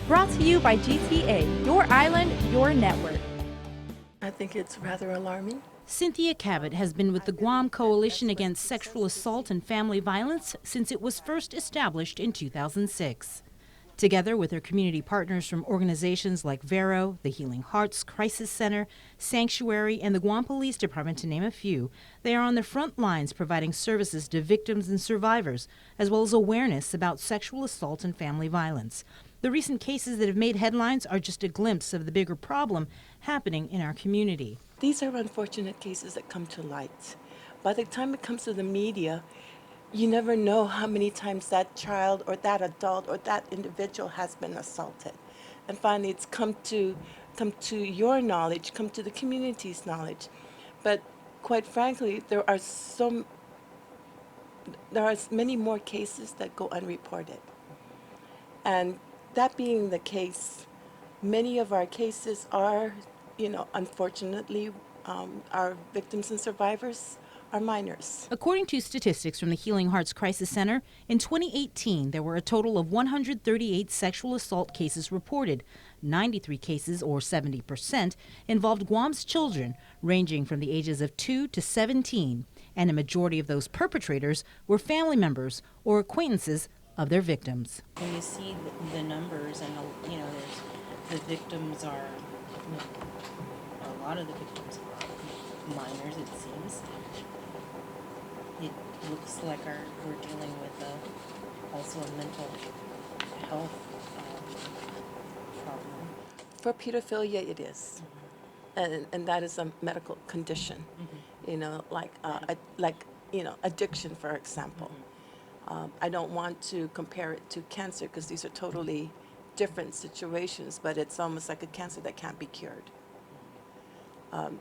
Brought to you by GTA, your island, your network. I think it's rather alarming. Cynthia Cabot has been with the Guam Coalition Against Sexual Assault and Family Violence since it was first established in 2006. Together with her community partners from organizations like Vero, the Healing Hearts Crisis Center, Sanctuary, and the Guam Police Department, to name a few, they are on the front lines providing services to victims and survivors, as well as awareness about sexual assault and family violence. The recent cases that have made headlines are just a glimpse of the bigger problem happening in our community. These are unfortunate cases that come to light. By the time it comes to the media, you never know how many times that child or that adult or that individual has been assaulted. And finally, it's come to your knowledge, come to the community's knowledge. But quite frankly, there are many more cases that go unreported. And that being the case, many of our cases are, unfortunately, our victims and survivors are minors. According to statistics from the Healing Hearts Crisis Center, in 2018, there were a total of 138 sexual assault cases reported. 93 cases, or 70%, involved Guam's children, ranging from the ages of 2 to 17, and a majority of those perpetrators were family members or acquaintances of their victims. When you see the numbers, and the victims are, a lot of the victims are minors, it seems. It looks like we're dealing with also a mental health problem. For pedophilia, it is. And that is a medical condition, addiction, for example. I don't want to compare it to cancer because these are totally different situations, but it's almost like a cancer that can't be cured.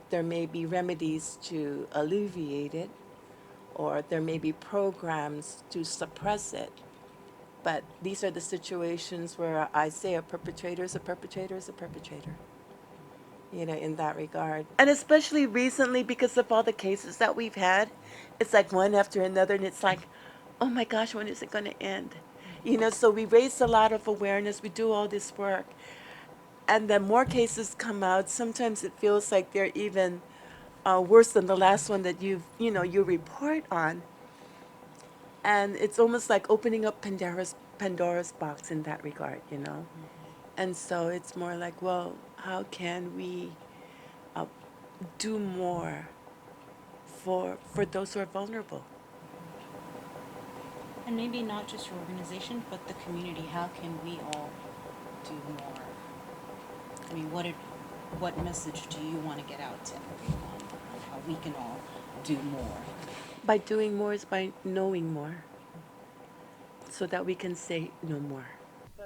There may be remedies to alleviate it, or there may be programs to suppress it, but these are the situations where I say a perpetrator is a perpetrator is a perpetrator, in that regard. And especially recently, because of all the cases that we've had, it's like one after another, and it's like, oh my gosh, when is it going to end? So we raise a lot of awareness, we do all this work, and then more cases come out. Sometimes it feels like they're even worse than the last one that you report on. And it's almost like opening up Pandora's box in that regard, And so it's more like, well, how can we do more for those who are vulnerable? And maybe not just your organization, but the community. How can we all do more? I mean, what message do you want to get out to everyone? How we can all do more? By doing more is by knowing more, so that we can say no more.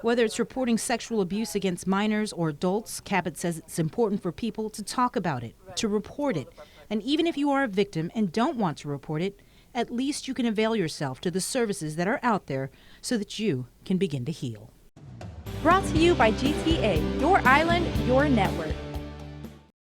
Whether it's reporting sexual abuse against minors or adults, Cabot says it's important for people to talk about it, to report it. And even if you are a victim and don't want to report it, at least you can avail yourself to the services that are out there so that you can begin to heal. Brought to you by GTA, your island, your network.